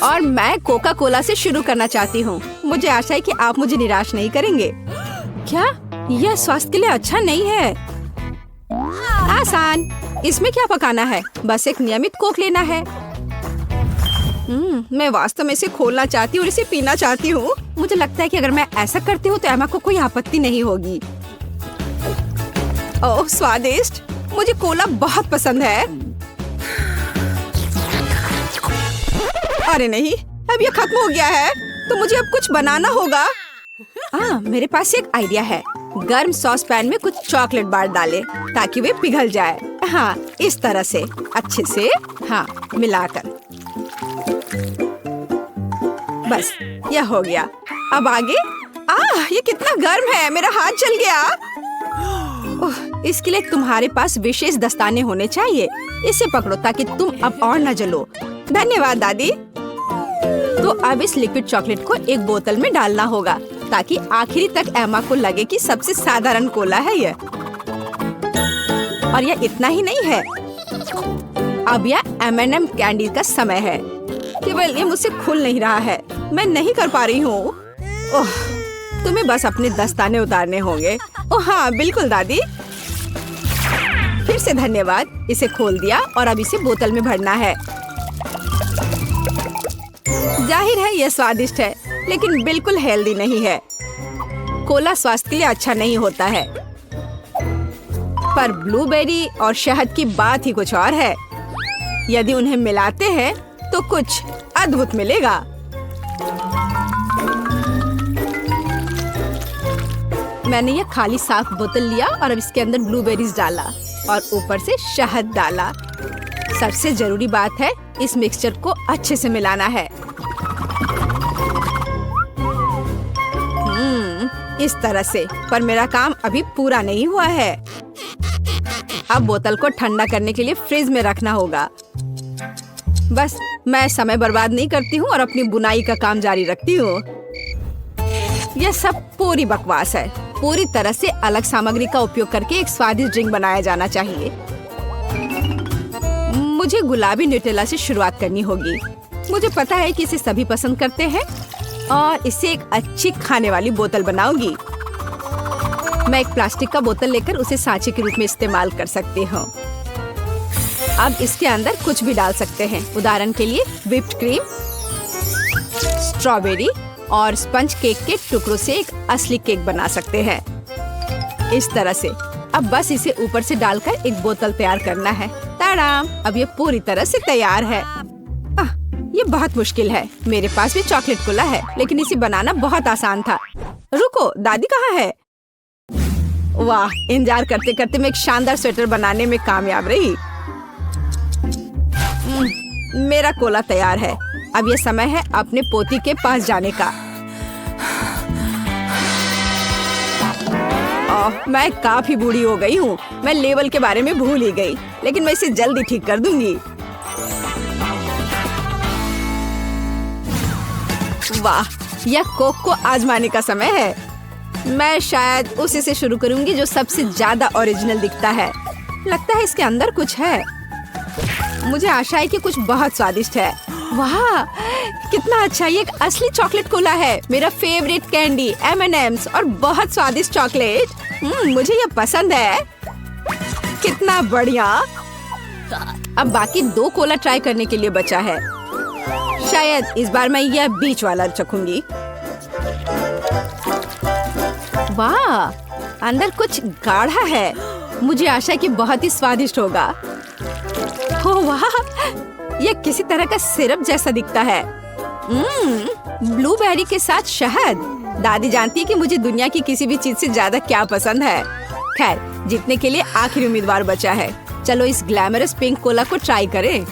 और मैं Coca Cola से शुरू करना चाहती हूँ। मुझे आशा है कि आप मुझे निराश नहीं करेंगे। क्या यह स्वास्थ्य के लिए अच्छा नहीं है? आसान। इसमें क्या पकाना है? बस एक नियमित कोक लेना है। मैं वास्तव में इसे खोलना चाहती हूँ और इसे पीना चाहती हूँ। मुझे लगता है कि अगर मैं ऐसा करती हूँ तो एमा को कोई आपत्ति नहीं होगी। ओह स्वादिष्ट, मुझे कोला बहुत पसंद है। अरे नहीं, अब ये खत्म हो गया है तो मुझे अब कुछ बनाना होगा। मेरे पास एक आइडिया है। गर्म सॉस पैन में कुछ चॉकलेट बार डालें ताकि वे पिघल जाए। हाँ, इस तरह से अच्छे से मिलाकर। बस यह हो गया। अब आगे। ये कितना गर्म है, मेरा हाथ जल गया। इसके लिए तुम्हारे पास विशेष दस्ताने होने चाहिए। इसे पकड़ो ताकि तुम अब और न जलो। धन्यवाद दादी। तो अब इस लिक्विड चॉकलेट को एक बोतल में डालना होगा ताकि आखिरी तक एमा को लगे कि सबसे साधारण कोला है यह। और यह इतना ही नहीं है। अब यह M&M कैंडी का समय है। केवल ये मुझसे खुल नहीं रहा है। मैं नहीं कर पा रही हूँ। तुम्हें बस अपने दस्ताने उतारने होंगे। ओह हाँ, बिल्कुल दादी। फिर से धन्यवाद। इसे खोल दिया और अब इसे बोतल में भरना है। जाहिर है यह स्वादिष्ट है, लेकिन बिल्कुल हेल्दी नहीं है। कोला स्वास्थ्य के लिए अच्छा नहीं होता है। पर ब्लूबेरी और शहद की बात ही कुछ और है। यदि उन्हें मिलाते हैं तो कुछ अद्भुत मिलेगा। मैंने यह खाली साफ बोतल लिया और अब इसके अंदर ब्लूबेरीज डाला और ऊपर से शहद डाला। सबसे जरूरी बात है इस मिक्सचर को अच्छे से मिलाना है। इस तरह से। पर मेरा काम अभी पूरा नहीं हुआ है। अब बोतल को ठंडा करने के लिए फ्रिज में रखना होगा। बस मैं समय बर्बाद नहीं करती हूँ और अपनी बुनाई का काम जारी रखती हूँ। यह सब पूरी बकवास है। पूरी तरह से अलग सामग्री का उपयोग करके एक स्वादिष्ट ड्रिंक बनाया जाना चाहिए। मुझे गुलाबी न्यूटेला से शुरुआत करनी होगी। मुझे पता है कि इसे सभी पसंद करते हैं और इसे एक अच्छी खाने वाली बोतल बनाऊंगी। मैं एक प्लास्टिक का बोतल लेकर उसे सांचे के रूप में इस्तेमाल कर सकती हूँ। अब इसके अंदर कुछ भी डाल सकते हैं। उदाहरण के लिए व्हिप्ड क्रीम, स्ट्रॉबेरी और स्पंज केक के टुकड़ों से एक असली केक बना सकते हैं। इस तरह से। अब बस इसे ऊपर से डालकर एक बोतल तैयार करना है। ताड़ाम! अब ये पूरी तरह से तैयार है। ये बहुत मुश्किल है। मेरे पास भी चॉकलेट कोला है, लेकिन इसे बनाना बहुत आसान था। रुको, दादी कहाँ है? वाह, इंतजार करते करते मैं एक शानदार स्वेटर बनाने में कामयाब रही। मेरा कोला तैयार है। अब ये समय है अपने पोती के पास जाने का। मैं काफी बूढ़ी हो गई हूँ। मैं लेवल के बारे में भूल ही गई, लेकिन मैं इसे जल्दी ठीक कर दूंगी। वाह, यह कोक को आजमाने का समय है। मैं शायद उसी से शुरू करूंगी जो सबसे ज्यादा ओरिजिनल दिखता है। लगता है इसके अंदर कुछ है। मुझे आशा है कि कुछ बहुत स्वादिष्ट है। वाह, कितना अच्छा! ये एक असली चॉकलेट कोला है। मेरा फेवरेट कैंडी M&M's और बहुत स्वादिष्ट चॉकलेट। मुझे ये पसंद है। कितना बढ़िया! अब बाकी 2 कोला ट्राई करने के लिए बचा है। शायद इस बार मैं यह बीच वाला चखूंगी। वाह, अंदर कुछ गाढ़ा है। मुझे आशा है कि बहुत ही स्वादिष्ट होगा। ओह वाह, यह किसी तरह का सिरप जैसा दिखता है। ब्लूबेरी के साथ शहद। दादी जानती है कि मुझे दुनिया की किसी भी चीज से ज्यादा क्या पसंद है। खैर, जीतने के लिए आखिरी उम्मीदवार बचा है। चलो इस ग्लैमरस पिंक कोला को ट्राई करें।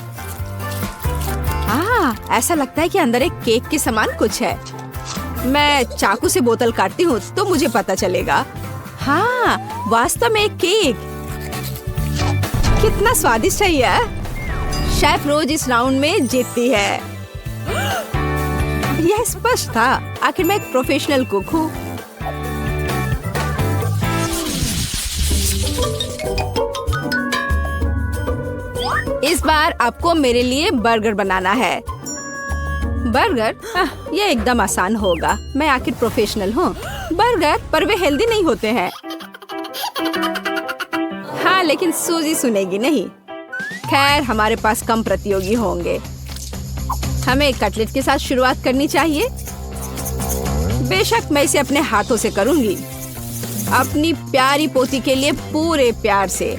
ऐसा लगता है कि अंदर एक केक के समान कुछ है। मैं चाकू से बोतल काटती हूँ तो मुझे पता चलेगा। हाँ, वास्तव में एक केक। कितना स्वादिष्ट है यह। शेफ रोज इस राउंड में जीतती है। यह स्पष्ट था। आखिर मैं एक प्रोफेशनल कुक हूँ। इस बार आपको मेरे लिए बर्गर बनाना है। बर्गर, ये एकदम आसान होगा। मैं आखिर प्रोफेशनल हूँ। बर्गर, पर वे हेल्दी नहीं होते हैं। हाँ, लेकिन सूजी सुनेगी नहीं। खैर, हमारे पास कम प्रतियोगी होंगे। हमें कटलेट के साथ शुरुआत करनी चाहिए। बेशक मैं इसे अपने हाथों से करूंगी, अपनी प्यारी पोती के लिए पूरे प्यार से।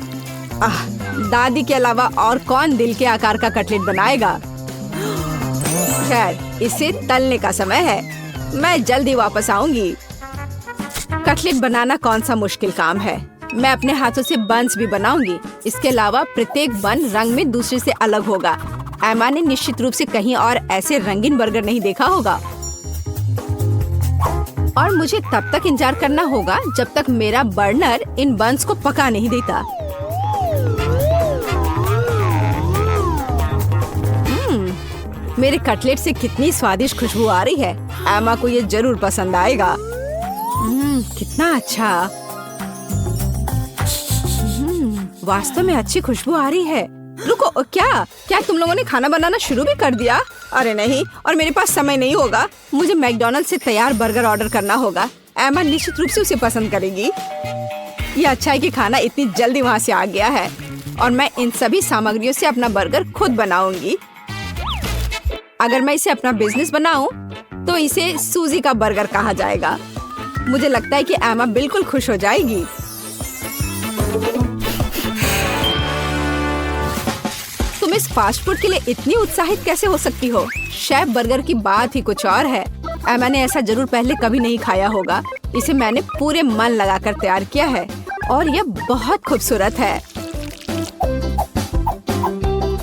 दादी के अलावा और कौन दिल के आकार का कटलेट बनाएगा। खैर, इसे तलने का समय है। मैं जल्दी वापस आऊंगी। कटलेट बनाना कौन सा मुश्किल काम है। मैं अपने हाथों से बन्स भी बनाऊंगी। इसके अलावा प्रत्येक बन रंग में दूसरे से अलग होगा। एमा ने निश्चित रूप से कहीं और ऐसे रंगीन बर्गर नहीं देखा होगा। और मुझे तब तक इंतजार करना होगा जब तक मेरा बर्नर इन बन्स को पका नहीं देता। मेरे कटलेट से कितनी स्वादिष्ट खुशबू आ रही है। एमा को ये जरूर पसंद आएगा। कितना अच्छा। वास्तव में अच्छी खुशबू आ रही है। रुको, क्या तुम लोगों ने खाना बनाना शुरू भी कर दिया? अरे नहीं, और मेरे पास समय नहीं होगा। मुझे मैकडॉनल्ड से तैयार बर्गर ऑर्डर करना होगा। एमा निश्चित रूप से उसे पसंद करेगी। ये अच्छा है कि खाना इतनी जल्दी वहाँ से आ गया है और मैं इन सभी सामग्रियों से अपना बर्गर खुद बनाऊंगी। अगर मैं इसे अपना बिजनेस बनाऊं, तो इसे सूजी का बर्गर कहा जाएगा। मुझे लगता है कि एमा बिल्कुल खुश हो जाएगी। तुम इस फास्ट फूड के लिए इतनी उत्साहित कैसे हो सकती हो? शेफ बर्गर की बात ही कुछ और है। एमा ने ऐसा जरूर पहले कभी नहीं खाया होगा। इसे मैंने पूरे मन लगाकर तैयार किया है और यह बहुत खूबसूरत है।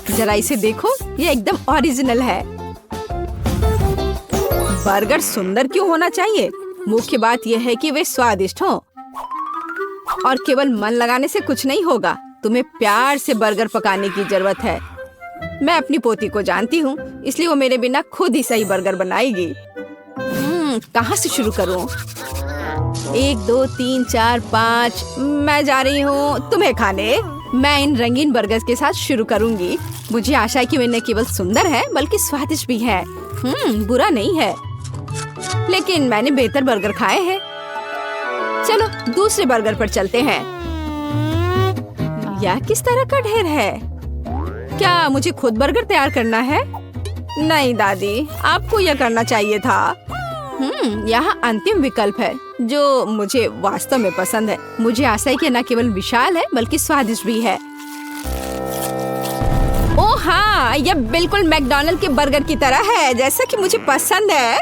जरा इसे देखो, ये एकदम ओरिजिनल है। बर्गर सुंदर क्यों होना चाहिए? मुख्य बात यह है कि वे स्वादिष्ट हों। और केवल मन लगाने से कुछ नहीं होगा। तुम्हें प्यार से बर्गर पकाने की जरूरत है। मैं अपनी पोती को जानती हूँ, इसलिए वो मेरे बिना खुद ही सही बर्गर बनाएगी। कहाँ से शुरू करूँ? 1 2 3 4 5। मैं जा रही हूँ तुम्हें खाने। मैं इन रंगीन बर्गर्स के साथ शुरू करूँगी। मुझे आशा है कि वे न केवल सुंदर है बल्कि स्वादिष्ट भी है। बुरा नहीं है, लेकिन मैंने बेहतर बर्गर खाए हैं। चलो दूसरे बर्गर पर चलते हैं। यह किस तरह का ढेर है? क्या मुझे खुद बर्गर तैयार करना है? नहीं दादी, आपको यह करना चाहिए था। यहाँ अंतिम विकल्प है जो मुझे वास्तव में पसंद है। मुझे आशा है कि न केवल विशाल है बल्कि स्वादिष्ट भी है। ओह हाँ, यह बिल्कुल मैकडॉनल्ड के बर्गर की तरह है, जैसा कि मुझे पसंद है।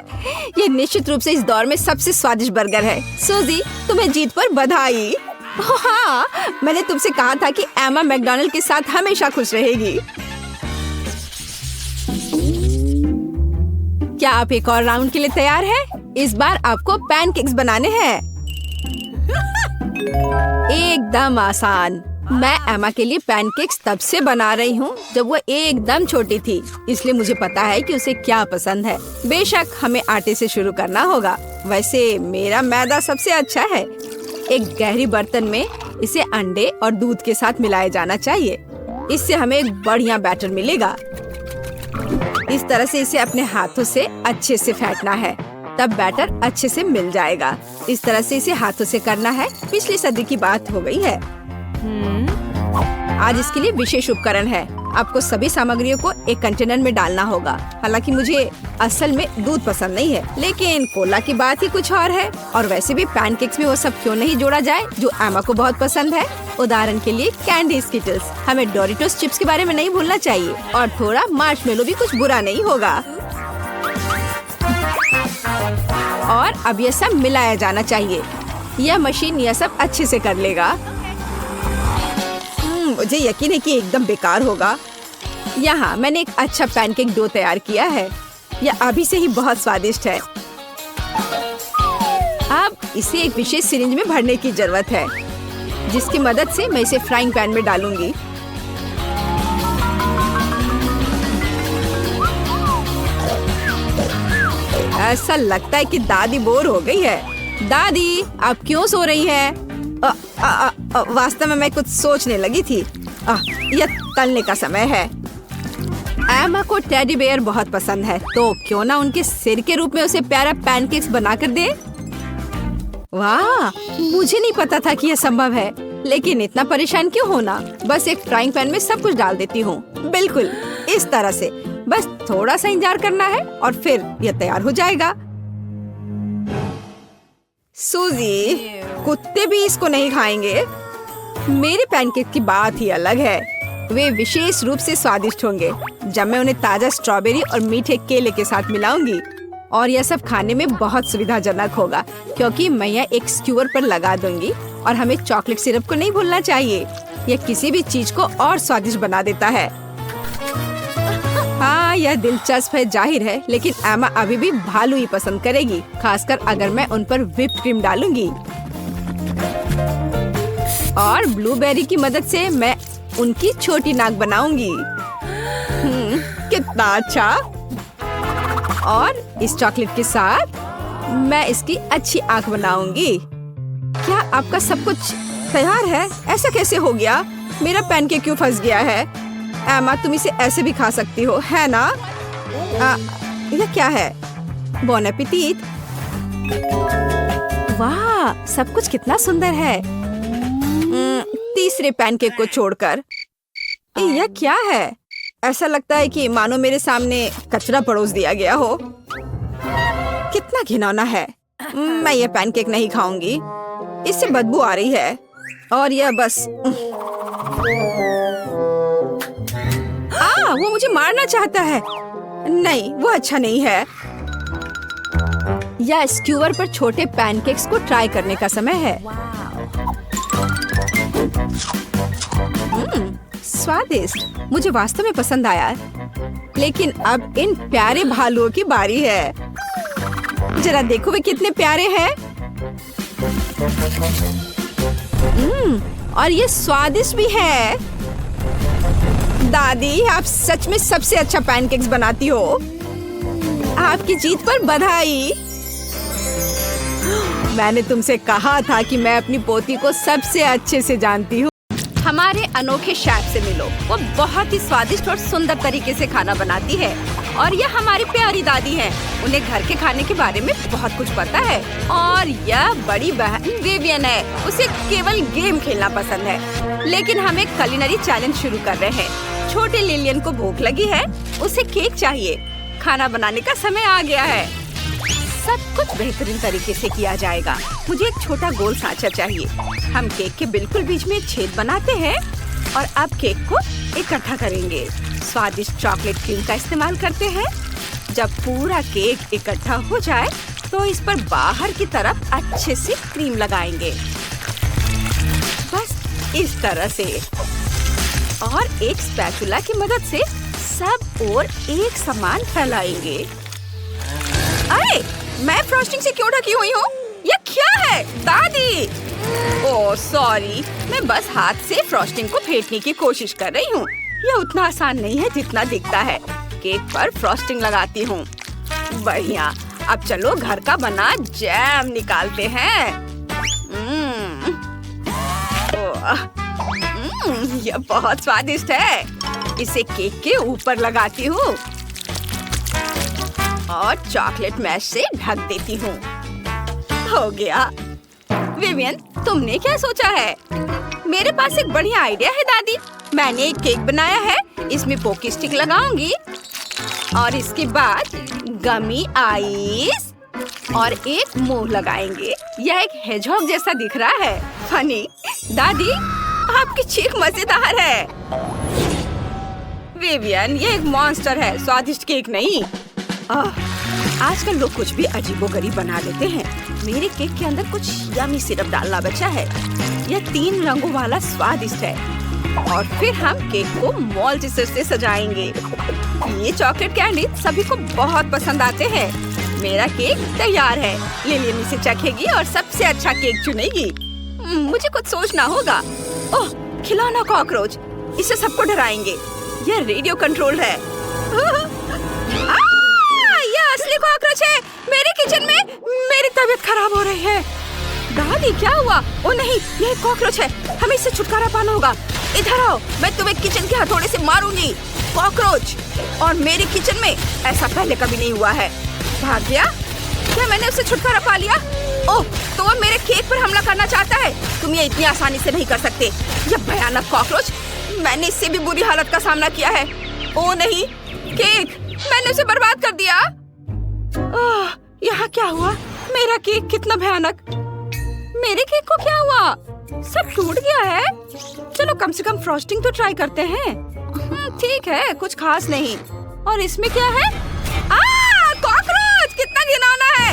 ये निश्चित रूप से इस दौर में सबसे स्वादिष्ट बर्गर है। सूजी, तुम्हें जीत पर बधाई। हाँ, मैंने तुमसे कहा था कि एमा मैकडॉनल्ड के साथ हमेशा खुश रहेगी। क्या आप एक और राउंड के लिए तैयार हैं? इस बार आपको पैनकेक्स बनाने हैं। एकदम आसान। मैं एमा के लिए पैनकेक्स तब से बना रही हूँ जब वो एकदम छोटी थी, इसलिए मुझे पता है कि उसे क्या पसंद है। बेशक हमें आटे से शुरू करना होगा। वैसे मेरा मैदा सबसे अच्छा है। एक गहरी बर्तन में इसे अंडे और दूध के साथ मिलाया जाना चाहिए। इससे हमें एक बढ़िया बैटर मिलेगा। इस तरह से इसे अपने हाथों से अच्छे से फेंटना है, तब बैटर अच्छे से मिल जाएगा। इस तरह से इसे हाथों से करना है। पिछली सदी की बात हो गई है। आज इसके लिए विशेष उपकरण है। आपको सभी सामग्रियों को एक कंटेनर में डालना होगा। हालांकि मुझे असल में दूध पसंद नहीं है, लेकिन कोला की बात ही कुछ और है। और वैसे भी पैनकेक्स में वो सब क्यों नहीं जोड़ा जाए जो एमा को बहुत पसंद है। उदाहरण के लिए कैंडी स्किटल्स। हमें डोरिटोस चिप्स के बारे में नहीं भूलना चाहिए, और थोड़ा मार्शमेलो भी कुछ बुरा नहीं होगा। और अब ये सब मिलाया जाना चाहिए। यह मशीन यह सब अच्छे से कर लेगा। मुझे यकीन है कि एकदम बेकार होगा। यहाँ मैंने एक अच्छा पैनकेक डो तैयार किया है। यह अभी से ही बहुत स्वादिष्ट है। अब इसे एक विशेष सिरिंज में भरने की जरूरत है, जिसकी मदद से मैं इसे फ्राइंग पैन में डालूंगी। ऐसा लगता है कि दादी बोर हो गई है। दादी, आप क्यों सो रही हैं? वास्तव में मैं कुछ सोचने लगी थी। यह तलने का समय है। एमा को टेडी बेयर बहुत पसंद है, तो क्यों ना उनके सिर के रूप में उसे प्यारा पैनकेक्स बनाकर दे। वाह, मुझे नहीं पता था कि यह संभव है, लेकिन इतना परेशान क्यों होना। बस एक फ्राइंग पैन में सब कुछ डाल देती हूँ, बिल्कुल इस तरह से। बस थोड़ा सा इंतजार करना है और फिर यह तैयार हो जाएगा। सूजी, कुत्ते भी इसको नहीं खाएंगे। मेरे पैनकेक की बात ही अलग है। वे विशेष रूप से स्वादिष्ट होंगे जब मैं उन्हें ताजा स्ट्रॉबेरी और मीठे केले के साथ मिलाऊंगी। और यह सब खाने में बहुत सुविधाजनक होगा, क्योंकि मैं यह एक स्क्यूअर पर लगा दूंगी। और हमें चॉकलेट सिरप को नहीं भूलना चाहिए, यह किसी भी चीज को और स्वादिष्ट बना देता है। हाँ, यह दिलचस्प है जाहिर है, लेकिन एमा अभी भी भालू ही पसंद करेगी, खासकर अगर मैं उन पर व्हिप क्रीम डालूंगी। और ब्लूबेरी की मदद से मैं उनकी छोटी नाक बनाऊंगी। कितना अच्छा। और इस चॉकलेट के साथ मैं इसकी अच्छी आंख बनाऊंगी। क्या आपका सब कुछ तैयार है? ऐसा कैसे हो गया? मेरा पैनकेक क्यों फंस गया है? एमा, तुम इसे ऐसे भी खा सकती हो, है ना? यह क्या है? बॉन एपेटिट। वाह, सब कुछ कितना सुंदर है। तीसरे पैनकेक को छोड़कर यह क्या है? ऐसा लगता है कि मानो मेरे सामने कचरा परोस दिया गया हो। कितना घिनौना है। मैं यह पैनकेक नहीं खाऊंगी, इससे बदबू आ रही है। और यह बस वो मुझे मारना चाहता है। नहीं, वो अच्छा नहीं है। या स्क्यूअर पर छोटे पैनकेक्स को ट्राई करने का समय है। स्वादिष्ट, मुझे वास्तव में पसंद आया। लेकिन अब इन प्यारे भालुओं की बारी है। जरा देखो वे कितने प्यारे हैं। और ये स्वादिष्ट भी है। दादी, आप सच में सबसे अच्छा पैनकेक्स बनाती हो। आपकी जीत पर बधाई। मैंने तुमसे कहा था कि मैं अपनी पोती को सबसे अच्छे से जानती हूँ। हमारे अनोखे शेफ से मिलो, वो बहुत ही स्वादिष्ट और सुंदर तरीके से खाना बनाती है। और यह हमारी प्यारी दादी है, उन्हें घर के खाने के बारे में बहुत कुछ पता है। और यह बड़ी बहन विवियन है, उसे केवल गेम खेलना पसंद है। लेकिन हम एक कुलिनरी चैलेंज शुरू कर रहे हैं। छोटे लिलियन को भूख लगी है, उसे केक चाहिए। खाना बनाने का समय आ गया है। सब कुछ बेहतरीन तरीके से किया जाएगा। मुझे एक छोटा गोल सांचा चाहिए। हम केक के बिल्कुल बीच में एक छेद बनाते हैं और अब केक को इकट्ठा करेंगे। स्वादिष्ट चॉकलेट क्रीम का इस्तेमाल करते हैं। जब पूरा केक इकट्ठा हो जाए तो इस पर बाहर की तरफ अच्छे से क्रीम लगाएंगे, बस इस तरह से। और एक स्पैचुला की मदद से सब ओर एक समान फैलाएंगे। अरे, मैं फ्रॉस्टिंग से क्यों ढकी हुई हूँ? यह क्या है दादी? ओह सॉरी, मैं बस हाथ से फ्रॉस्टिंग को फेंटने की कोशिश कर रही हूँ। यह उतना आसान नहीं है जितना दिखता है। केक पर फ्रॉस्टिंग लगाती हूँ। बढ़िया, अब चलो घर का बना जैम निकालते हैं। यह बहुत स्वादिष्ट है। इसे केक के ऊपर लगाती हूँ और चॉकलेट मैश से ढक देती हूँ। हो गया। विवियन, तुमने क्या सोचा है? मेरे पास एक बढ़िया आइडिया है दादी। मैंने एक केक बनाया है, इसमें पोकी स्टिक लगाऊंगी और इसके बाद गमी आइस और एक मुंह लगाएंगे। यह एक हेजहॉग जैसा दिख रहा है। फनी। दादी, आपकी चीख मजेदार है। विवियन, ये एक मॉन्स्टर है, स्वादिष्ट केक नहीं। आजकल लोग कुछ भी अजीबोगरीब बना लेते हैं। मेरे केक के अंदर कुछ यमी सिरप डालना बचा है। यह 3 रंगों वाला स्वादिष्ट है। और फिर हम केक को मॉल्टिसर से सजाएंगे। ये चॉकलेट कैंडी सभी को बहुत पसंद आते हैं। मेरा केक तैयार है। लिलियन इसे चखेगी और सबसे अच्छा केक चुनेगी। मुझे कुछ सोचना होगा। ओह, खिलौना कॉकरोच, इसे सबको डराएंगे। यह रेडियो कंट्रोल है। यह असली कॉकरोच है। मेरे किचन में मेरी तबीयत खराब हो रही है। दादी, क्या हुआ? ओ नहीं, यह कॉकरोच है। हमें इससे छुटकारा पाना होगा। इधर आओ, मैं तुम्हें किचन के हथौड़े से मारूंगी। कॉकरोच और मेरे किचन में ऐसा पहले कभी नहीं हुआ है। भाग गया? क्या मैंने उसे छुटकारा पा लिया? ओह, तो वो मेरे केक पर हमला करना चाहता है। तुम ये इतनी आसानी से नहीं कर सकते। ये भयानक कॉकरोच, मैंने इससे भी बुरी हालत का सामना किया है। ओह नहीं, केक, मैंने उसे बर्बाद कर दिया। ओह, यहाँ क्या हुआ? मेरा केक कितना भयानक। मेरे केक को क्या हुआ? सब टूट गया है। चलो कम से कम फ्रॉस्टिंग तो ट्राई करते हैं। ठीक है, कुछ खास नहीं। और इसमें क्या है? कॉकरोच, कितना घिनौना है।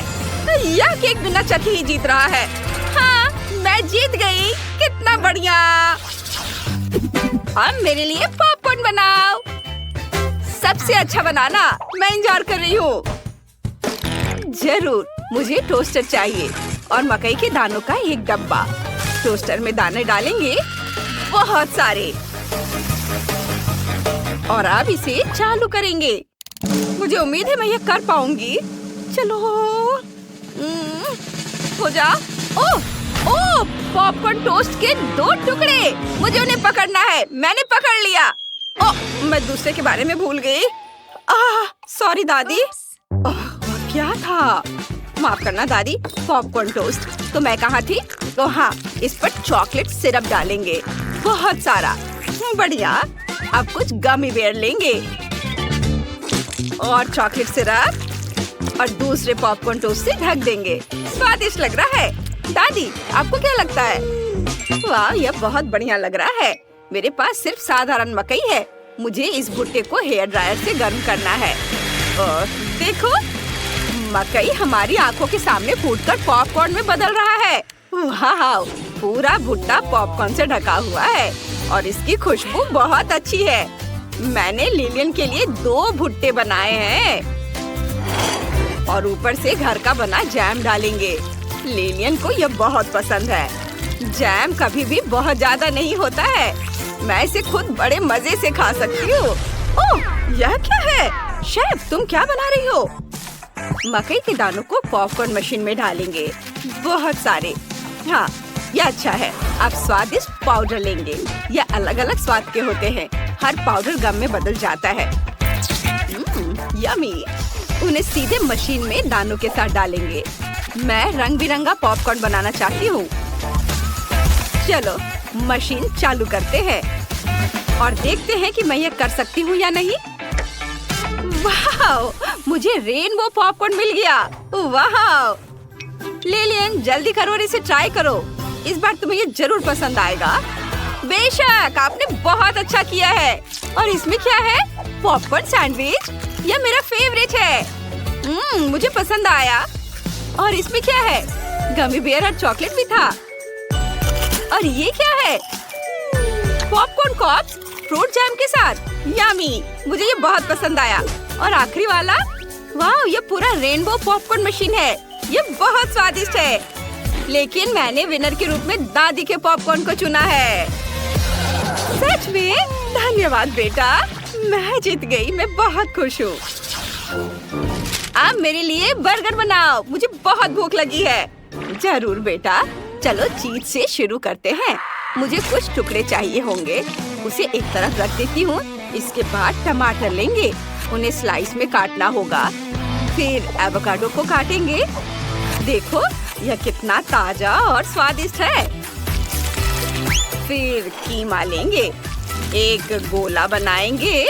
यह केक बिना चखे ही जीत रहा है। हाँ, मैं जीत गई। कितना बढ़िया। अब मेरे लिए पॉपकॉर्न बनाओ। सबसे अच्छा बनाना। मैं इंतजार कर रही हूँ। जरूर, मुझे टोस्टर चाहिए और मकई के दानों का एक डब्बा। टोस्टर में दाने डालेंगे, बहुत सारे। और अब इसे चालू करेंगे। मुझे उम्मीद है मैं ये कर पाऊंगी। चलो, हो जा। ओह, पॉपकॉर्न टोस्ट के 2 टुकड़े। मुझे उन्हें पकड़ना है। मैंने पकड़ लिया। ओह, मैं दूसरे के बारे में भूल गई। सॉरी दादी। क्या था? माफ करना दादी। Popcorn toast. तो मैं कहाँ थी? तो हाँ, इस पर चॉकलेट सिरप डालेंगे, बहुत सारा। बढ़िया। अब कुछ गमी बेयर लेंगे और चॉकलेट सिरप और दूसरे पॉपकॉर्न टोस्ट से ढक देंगे। स्वादिष्ट लग रहा है। दादी, आपको क्या लगता है? वाह, यह बहुत बढ़िया लग रहा है। मेरे पास सिर्फ साधारण मकई है। मुझे इस भुट्टे को हेयर ड्रायर से गर्म करना है। और देखो, मकई हमारी आंखों के सामने फूटकर पॉपकॉर्न में बदल रहा है। वाह, पूरा भुट्टा पॉपकॉर्न से ढका हुआ है और इसकी खुशबू बहुत अच्छी है। मैंने लिलियन के लिए 2 भुट्टे बनाए हैं और ऊपर से घर का बना जैम डालेंगे। लिलियन को यह बहुत पसंद है। जैम कभी भी बहुत ज्यादा नहीं होता है। मैं इसे खुद बड़े मजे से खा सकती हूँ। ओह, यह क्या है? शेफ, तुम क्या बना रही हो? मकई के दानों को पॉपकॉर्न मशीन में डालेंगे, बहुत सारे। हाँ, यह अच्छा है। आप स्वादिष्ट पाउडर लेंगे। यह अलग अलग स्वाद के होते हैं। हर पाउडर गम में बदल जाता है। यमी। उन्हें सीधे मशीन में दानों के साथ डालेंगे। मैं रंग बिरंगा पॉपकॉर्न बनाना चाहती हूँ। चलो, मशीन चालू करते हैं और देखते हैं कि मैं ये कर सकती हूँ या नहीं। वाह, मुझे रेनबो पॉपकॉर्न मिल गया। वाह, लिलियन, जल्दी करो और इसे ट्राई करो। इस बार तुम्हें ये जरूर पसंद आएगा। बेशक, आपने बहुत अच्छा किया है। और इसमें क्या है? Popcorn sandwich. यह मेरा फेवरेट है। मुझे पसंद आया। और इसमें क्या है? गमी बेयर और चॉकलेट भी था। और ये क्या है? पॉपकॉर्न कॉर्प्स फ्रूट जैम के साथ। यमी, मुझे ये बहुत पसंद आया। और आखिरी वाला, वाह, ये पूरा रेनबो पॉपकॉर्न मशीन है। ये बहुत स्वादिष्ट है। लेकिन मैंने विनर के रूप में दादी के पॉपकॉर्न को चुना है। सच में? धन्यवाद बेटा, मैं जीत गई। मैं बहुत खुश हूँ। अब मेरे लिए बर्गर बनाओ। मुझे बहुत भूख लगी है। जरूर बेटा, चलो चीज से शुरू करते हैं। मुझे कुछ टुकड़े चाहिए होंगे। उसे एक तरफ रख देती हूँ। इसके बाद टमाटर लेंगे, उन्हें स्लाइस में काटना होगा। फिर एवोकाडो को काटेंगे। देखो, यह कितना ताजा और स्वादिष्ट है। फिर कीमा लेंगे, एक गोला बनाएंगे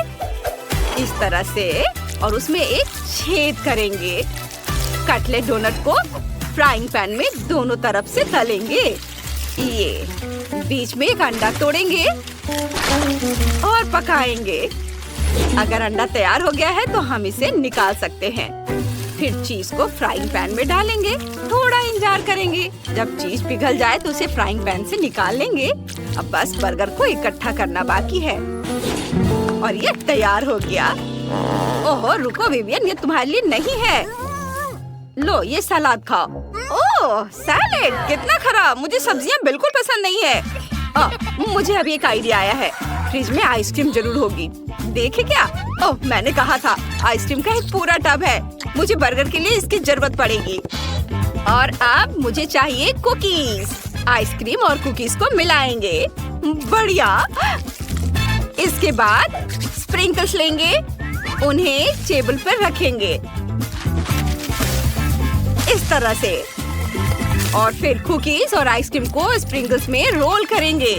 इस तरह से और उसमें एक छेद करेंगे। कटलेट डोनट को फ्राइंग पैन में दोनों तरफ से तलेंगे। ये बीच में एक अंडा तोड़ेंगे और पकाएंगे। अगर अंडा तैयार हो गया है तो हम इसे निकाल सकते हैं। फिर चीज को फ्राइंग पैन में डालेंगे। थोड़ा इंतजार करेंगे। जब चीज पिघल जाए तो उसे फ्राइंग पैन से निकाल लेंगे। अब बस बर्गर को इकट्ठा करना बाकी है और ये तैयार हो गया। ओहो, रुको विवियन, ये तुम्हारे लिए नहीं है। लो, ये सलाद खाओ। ओह, सैलेड, कितना खराब। मुझे सब्जियां बिल्कुल पसंद नहीं है। मुझे अभी एक आइडिया आया है। फ्रिज में आइसक्रीम जरूर होगी। देखे क्या? ओह, मैंने कहा था। आइसक्रीम का एक पूरा टब है। मुझे बर्गर के लिए इसकी जरूरत पड़ेगी। और अब मुझे चाहिए कुकीज। आइसक्रीम और कुकीज को मिलाएंगे। बढ़िया। इसके बाद स्प्रिंकल्स लेंगे, उन्हें टेबल पर रखेंगे इस तरह से, और फिर कुकीज और आइसक्रीम को स्प्रिंकल्स में रोल करेंगे।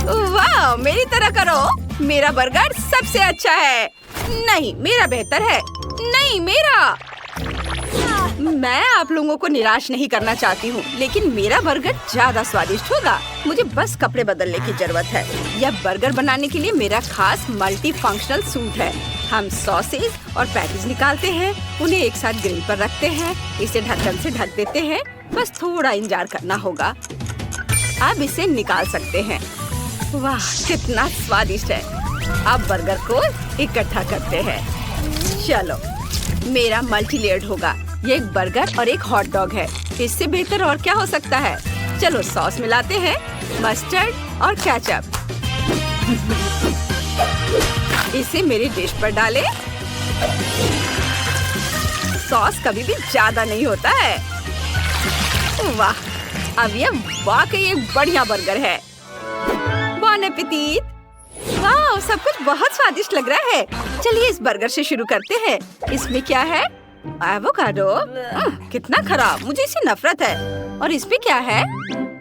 वाह, मेरी तरह करो। मेरा बर्गर सबसे अच्छा है। नहीं, मेरा बेहतर है। नहीं, मेरा। मैं आप लोगों को निराश नहीं करना चाहती हूँ, लेकिन मेरा बर्गर ज्यादा स्वादिष्ट होगा। मुझे बस कपड़े बदलने की जरूरत है। यह बर्गर बनाने के लिए मेरा खास मल्टी फंक्शनल सूट है। हम सॉसेज और पैटीज निकालते हैं, उन्हें एक साथ ग्रिल पर रखते हैं, इसे ढक्कन से ढक देते हैं। बस थोड़ा इंतजार करना होगा। अब इसे निकाल सकते हैं। वाह, कितना स्वादिष्ट है। अब बर्गर को इकट्ठा करते हैं। चलो, मेरा मल्टी लेयर्ड होगा। ये एक बर्गर और एक हॉट डॉग है। इससे बेहतर और क्या हो सकता है। चलो सॉस मिलाते हैं, मस्टर्ड और केचप। इसे मेरी डिश पर डालें। सॉस कभी भी ज्यादा नहीं होता है। वाह, अब यह वाकई एक बढ़िया बर्गर है। बॉन एपेटीट। वाह, सब कुछ बहुत स्वादिष्ट लग रहा है। चलिए इस बर्गर से शुरू करते हैं। इसमें क्या है? एवोकाडो। कितना खराब, मुझे इससे नफरत है। और इसमें क्या है?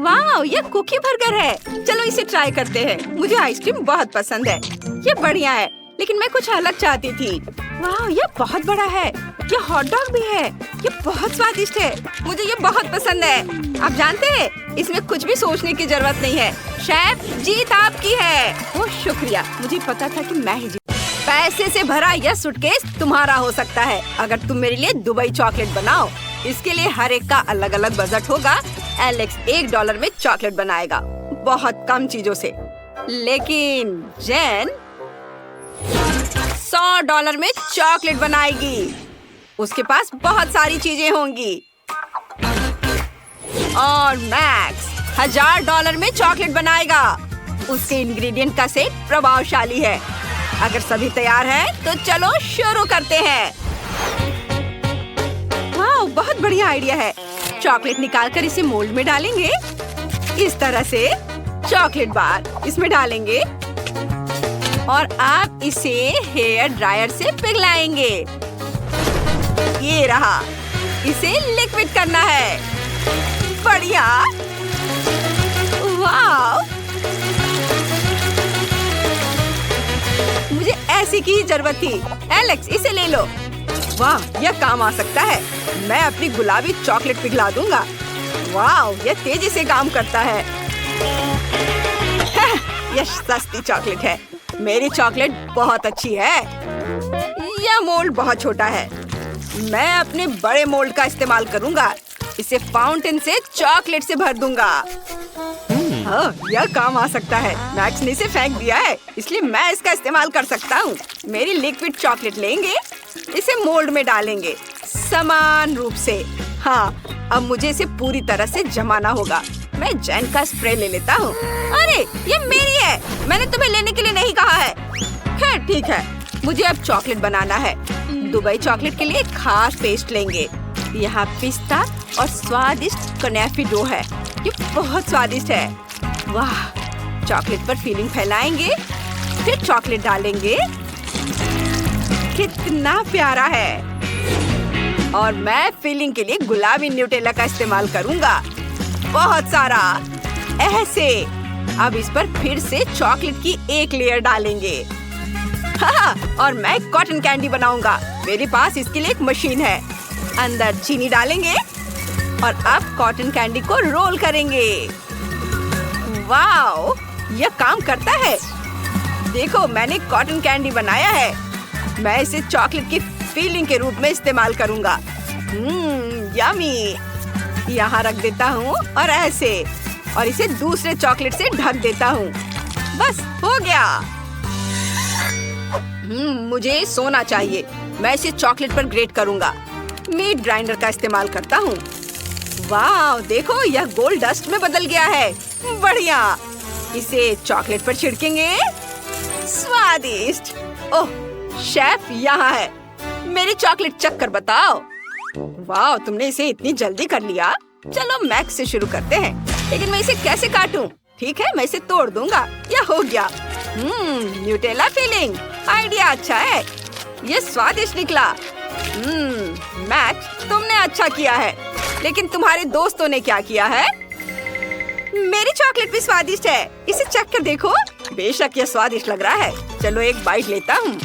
वाह, यह कुकी बर्गर है। चलो इसे ट्राई करते हैं। मुझे आइसक्रीम बहुत पसंद है। ये बढ़िया है, लेकिन मैं कुछ अलग चाहती थी। वाह, यह बहुत बड़ा है। यह हॉट डॉग भी है। ये बहुत स्वादिष्ट है। मुझे ये बहुत पसंद है। आप जानते हैं, इसमें कुछ भी सोचने की जरूरत नहीं है। शेफ, जीत आपकी है। ओह शुक्रिया, मुझे पता था कि मैं ही जीत। पैसे से भरा यह सूटकेस तुम्हारा हो सकता है अगर तुम मेरे लिए दुबई चॉकलेट बनाओ। इसके लिए हर एक का अलग अलग बजट होगा। एलेक्स $1 में चॉकलेट बनाएगा, बहुत कम चीजों से। लेकिन जेन $100 में चॉकलेट बनाएगी। उसके पास बहुत सारी चीजें होंगी। और मैक्स $1000 में चॉकलेट बनाएगा। उसके इंग्रेडिएंट का सेट प्रभावशाली है। अगर सभी तैयार हैं, तो चलो शुरू करते हैं। वाह, बहुत बढ़िया आइडिया है। चॉकलेट निकालकर इसे मोल्ड में डालेंगे। इस तरह से चॉकलेट बार इसमें डालेंगे और आप इसे हेयर ड्रायर से पिघलाएंगे। ये रहा। इसे लिक्विड करना है। बढ़िया। वाह, मुझे ऐसी की ही जरूरत थी। एलेक्स, इसे ले लो। वाह, यह काम आ सकता है। मैं अपनी गुलाबी चॉकलेट पिघला दूंगा। वाह, यह तेजी से काम करता है। यह सस्ती चॉकलेट है। मेरी चॉकलेट बहुत अच्छी है। यह मोल्ड बहुत छोटा है। मैं अपने बड़े मोल्ड का इस्तेमाल करूंगा। इसे फाउंटेन से चॉकलेट से भर दूंगा। हाँ, यह काम आ सकता है। मैक्स ने इसे फेंक दिया है, इसलिए मैं इसका इस्तेमाल कर सकता हूँ। मेरी लिक्विड चॉकलेट लेंगे, इसे मोल्ड में डालेंगे समान रूप से। हाँ, अब मुझे इसे पूरी तरह से जमाना होगा। मैं जेन का स्प्रे ले लेता हूँ। अरे, ये मेरी है। मैंने तुम्हें लेने के लिए नहीं कहा है। खैर ठीक है, मुझे अब चॉकलेट बनाना है। दुबई चॉकलेट के लिए खास पेस्ट लेंगे। यहाँ पिस्ता और स्वादिष्ट कनेफी डो है। ये बहुत स्वादिष्ट है। वाह, चॉकलेट पर फिलिंग फैलाएंगे, फिर चॉकलेट डालेंगे। कितना प्यारा है। और मैं फिलिंग के लिए गुलाबी न्यूटेला का इस्तेमाल करूंगा, बहुत सारा, ऐसे। अब इस पर फिर से चॉकलेट की एक लेयर डालेंगे। हाँ, और मैं कॉटन कैंडी बनाऊंगा। मेरे पास इसके लिए एक मशीन है। अंदर चीनी डालेंगे और अब कॉटन कैंडी को रोल करेंगे। वाओ, यह काम करता है। देखो, मैंने कॉटन कैंडी बनाया है। मैं इसे चॉकलेट की फिलिंग के रूप में इस्तेमाल करूंगा। यम्मी। यहाँ रख देता हूँ और ऐसे, और इसे दूसरे चॉकलेट से ढक देता हूँ। बस हो गया। मुझे सोना चाहिए। मैं इसे चॉकलेट पर ग्रेट करूंगा। मीट ग्राइंडर का इस्तेमाल करता हूँ। वाह, देखो, यह गोल्ड डस्ट में बदल गया है। बढ़िया। इसे चॉकलेट पर छिड़केंगे। स्वादिष्ट। ओह, शेफ यहाँ है। मेरी चॉकलेट चख कर बताओ। वाह, तुमने इसे इतनी जल्दी कर लिया। चलो मैक्स से शुरू करते हैं। लेकिन मैं इसे कैसे काटूं? ठीक है, मैं इसे तोड़ दूंगा। यह हो गया। न्यूटेला फिलिंग आइडिया अच्छा है। ये स्वादिष्ट निकला। मैक्स, तुमने अच्छा किया है, लेकिन तुम्हारे दोस्तों ने क्या किया है? मेरी चॉकलेट भी स्वादिष्ट है, इसे चख कर देखो। बेशक ये स्वादिष्ट लग रहा है। चलो एक बाइट लेता हूँ।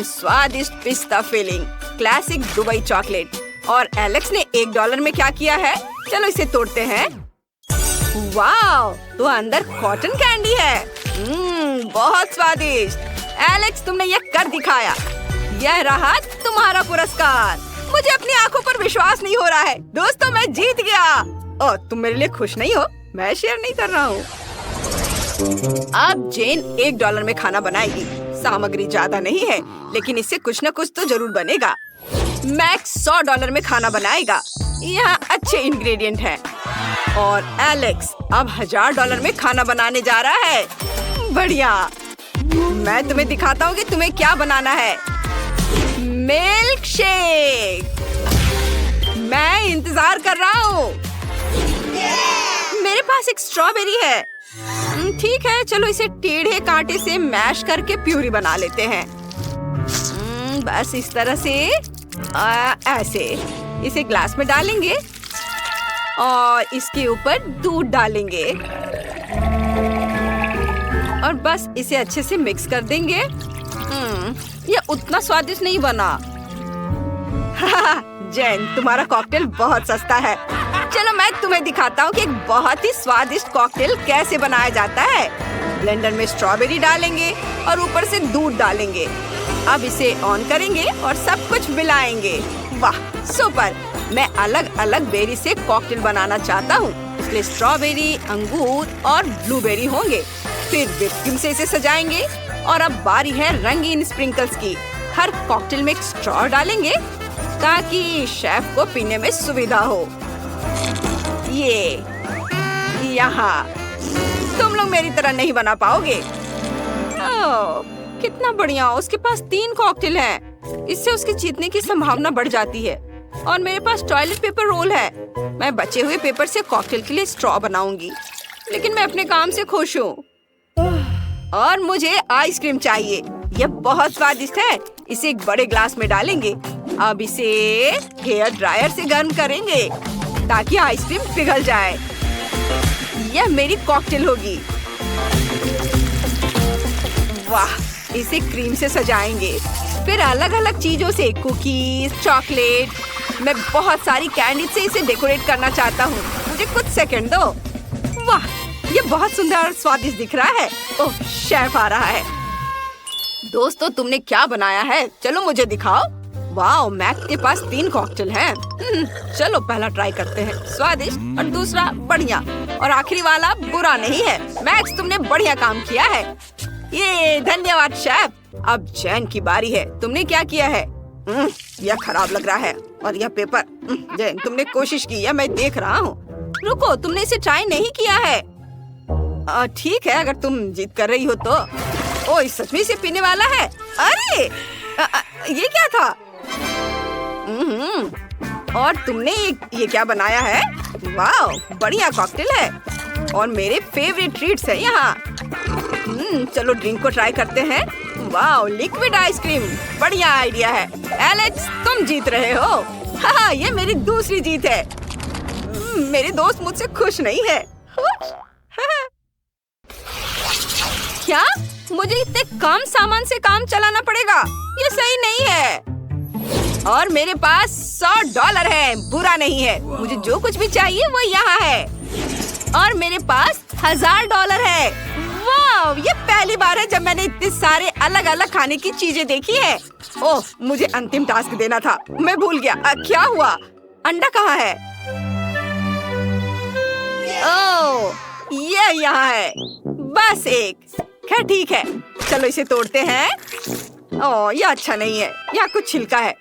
स्वादिष्ट पिस्ता फिलिंग, क्लासिक दुबई चॉकलेट। और एलेक्स ने $1 में क्या किया है? चलो इसे तोड़ते हैं। वाह, तो अंदर कॉटन कैंडी है। बहुत स्वादिष्ट। एलेक्स, तुमने ये कर दिखाया। यह रहा तुम्हारा पुरस्कार। मुझे अपनी आंखों पर विश्वास नहीं हो रहा है। दोस्तों, मैं जीत गया। ओह, तुम मेरे लिए खुश नहीं हो? मैं शेयर नहीं कर रहा हूँ। अब जेन $1 में खाना बनाएगी। सामग्री ज्यादा नहीं है, लेकिन इससे कुछ न कुछ तो जरूर बनेगा। मैक्स $100 में खाना बनाएगा। यहाँ अच्छे इंग्रेडिएंट हैं। और एलेक्स अब $1000 में खाना बनाने जा रहा है। बढ़िया। मैं तुम्हें दिखाता हूँ कि तुम्हें क्या बनाना है। Milk shake. मैं इंतजार कर रहा हूँ। मेरे पास एक स्ट्रॉबेरी है। ठीक है, चलो इसे टेढ़े कांटे से मैश करके प्यूरी बना लेते हैं। बस इस तरह से ऐसे इसे ग्लास में डालेंगे और इसके ऊपर दूध डालेंगे और बस इसे अच्छे से मिक्स कर देंगे। ये उतना स्वादिष्ट नहीं बना। जेन, तुम्हारा कॉकटेल बहुत सस्ता है। चलो मैं तुम्हें दिखाता हूँ कि एक बहुत ही स्वादिष्ट कॉकटेल कैसे बनाया जाता है। ब्लेंडर में स्ट्रॉबेरी डालेंगे और ऊपर से दूध डालेंगे। अब इसे ऑन करेंगे और सब कुछ मिलाएंगे। वाह, सुपर। मैं अलग अलग बेरी से कॉकटेल बनाना चाहता हूँ, इसलिए स्ट्रॉबेरी, अंगूर और ब्लूबेरी होंगे। फिर व्हिप क्रीम से इसे सजाएंगे और अब बारी है रंगीन स्प्रिंकल्स की। हर कॉकटेल में एक स्ट्रॉ डालेंगे ताकि शेफ को पीने में सुविधा हो। ये यहाँ तुम लोग मेरी तरह नहीं बना पाओगे। ओह, कितना बढ़िया। उसके पास 3 कॉकटेल हैं। इससे उसके जीतने की संभावना बढ़ जाती है। और मेरे पास टॉयलेट पेपर रोल है। मैं बचे हुए पेपर से कॉकटेल के लिए स्ट्रॉ बनाऊंगी, लेकिन मैं अपने काम से खुश हूँ। और मुझे आइसक्रीम चाहिए। यह बहुत स्वादिष्ट है। इसे एक बड़े ग्लास में डालेंगे। अब इसे हेयर ड्रायर से गर्म करेंगे ताकि आइसक्रीम पिघल जाए। यह मेरी कॉकटेल होगी। वाह, इसे क्रीम से सजाएंगे। फिर अलग अलग चीजों से, कुकीज, चॉकलेट, मैं बहुत सारी कैंडी से इसे डेकोरेट करना चाहता हूँ। मुझे कुछ सेकंड दो। वाह, ये बहुत सुंदर और स्वादिष्ट दिख रहा है। ओह, शेफ आ रहा है। दोस्तों, तुमने क्या बनाया है? चलो मुझे दिखाओ। वाह, मैक्स के पास 3 कॉकटेल हैं। चलो पहला ट्राई करते हैं। स्वादिष्ट और दूसरा बढ़िया और आखिरी वाला बुरा नहीं है। मैक्स, तुमने बढ़िया काम किया है। ये धन्यवाद शेफ। अब जैन की बारी है। तुमने क्या किया है? यह खराब लग रहा है। और यह पेपर। जैन, तुमने कोशिश की है, मैं देख रहा हूँ। रुको, तुमने इसे ट्राई नहीं किया है। ठीक है, अगर तुम जिद कर रही हो तो। ओह, सच में इसे पीने वाला है। अरे ये क्या था? और तुमने ये क्या बनाया है? वाह, बढ़िया कॉकटेल है और मेरे फेवरेट ट्रीट्स है यहाँ। चलो ड्रिंक को ट्राई करते हैं। वाह, लिक्विड आइसक्रीम, बढ़िया आइडिया है। एलेक्स, तुम जीत रहे हो। हाँ, ये मेरी दूसरी जीत है। मेरे दोस्त मुझसे खुश नहीं है। क्या मुझे इतने कम सामान से काम चलाना पड़ेगा? ये सही नहीं है। और मेरे पास $100 है। बुरा नहीं है। मुझे जो कुछ भी चाहिए वो यहाँ है। और मेरे पास $1000 है। वाह, ये पहली बार है जब मैंने इतने सारे अलग अलग खाने की चीजें देखी है। ओह, मुझे अंतिम टास्क देना था, मैं भूल गया। क्या हुआ? अंडा कहाँ है? ओह, ये यहाँ है। बस एक। खैर ठीक है, चलो इसे तोड़ते हैं। ओह, ये अच्छा नहीं है। यहाँ कुछ छिलका है,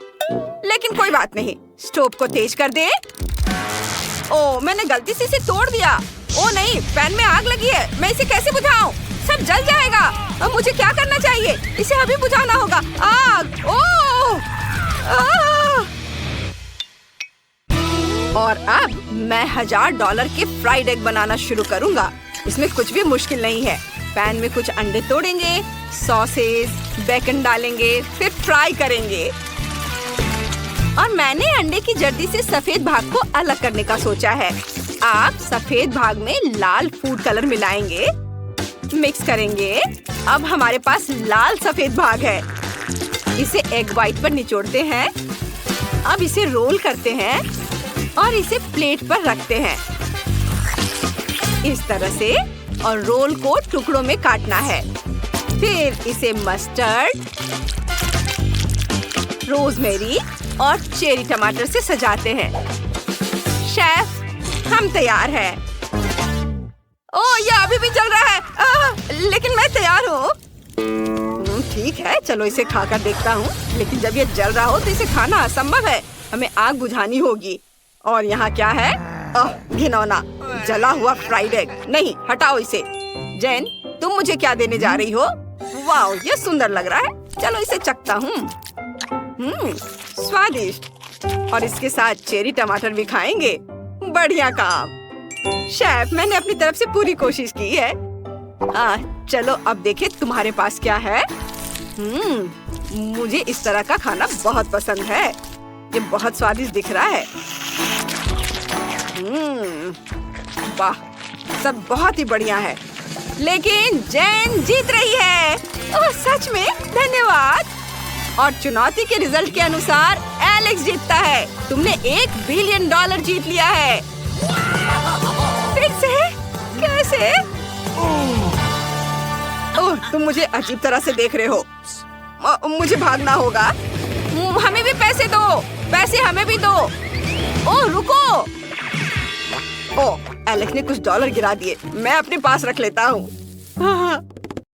लेकिन कोई बात नहीं। स्टोव को तेज कर दे। ओह, मैंने गलती से इसे तोड़ दिया। ओह नहीं, पैन में आग लगी है। मैं इसे कैसे बुझाऊं? सब जल जाएगा। अब मुझे क्या करना चाहिए? इसे अभी बुझाना होगा। आग! ओह! और अब मैं $1000 के फ्राइड एग बनाना शुरू करूंगा। इसमें कुछ भी मुश्किल नहीं है। पैन में कुछ अंडे तोड़ेंगे, सॉसेस, बेकन डालेंगे, फिर फ्राई करेंगे। और मैंने अंडे की जर्दी से सफेद भाग को अलग करने का सोचा है। आप सफेद भाग में लाल फूड कलर मिलाएंगे, मिक्स करेंगे। अब हमारे पास लाल सफेद भाग है। इसे एग व्हाइट पर निचोड़ते हैं। अब इसे रोल करते हैं और इसे प्लेट पर रखते हैं इस तरह से, और रोल को टुकड़ों में काटना है। फिर इसे मस्टर्ड, रोजमेरी और चेरी टमाटर से सजाते हैं। शेफ, हम तैयार हैं। ओह, ये अभी भी चल रहा है। लेकिन मैं तैयार हूँ। ठीक है, चलो इसे खाकर देखता हूँ। लेकिन जब ये जल रहा हो तो इसे खाना असंभव है। हमें आग बुझानी होगी। और यहाँ क्या है? घिनौना जला हुआ फ्राइड एग। नहीं, हटाओ इसे। जेन, तुम मुझे क्या देने जा रही हो? वाह, ये सुंदर लग रहा है। चलो इसे चखता हूँ। स्वादिष्ट। और इसके साथ चेरी टमाटर भी खाएंगे। बढ़िया काम शेफ, मैंने अपनी तरफ से पूरी कोशिश की है। चलो अब देखें तुम्हारे पास क्या है। मुझे इस तरह का खाना बहुत पसंद है। ये बहुत स्वादिष्ट दिख रहा है। वाह, सब बहुत ही बढ़िया है। लेकिन जेन जीत रही है। ओह, सच में? धन्यवाद। और चुनौती के रिजल्ट के अनुसार एलेक्स जीतता है। तुमने $1 बिलियन जीत लिया है। फिर से? कैसे? ओह, तुम मुझे अजीब तरह से देख रहे हो। मुझे भागना होगा। हमें भी पैसे दो। पैसे हमें भी दो। ओह, रुको। ओह, एलेक्स ने कुछ डॉलर गिरा दिए। मैं अपने पास रख लेता हूँ।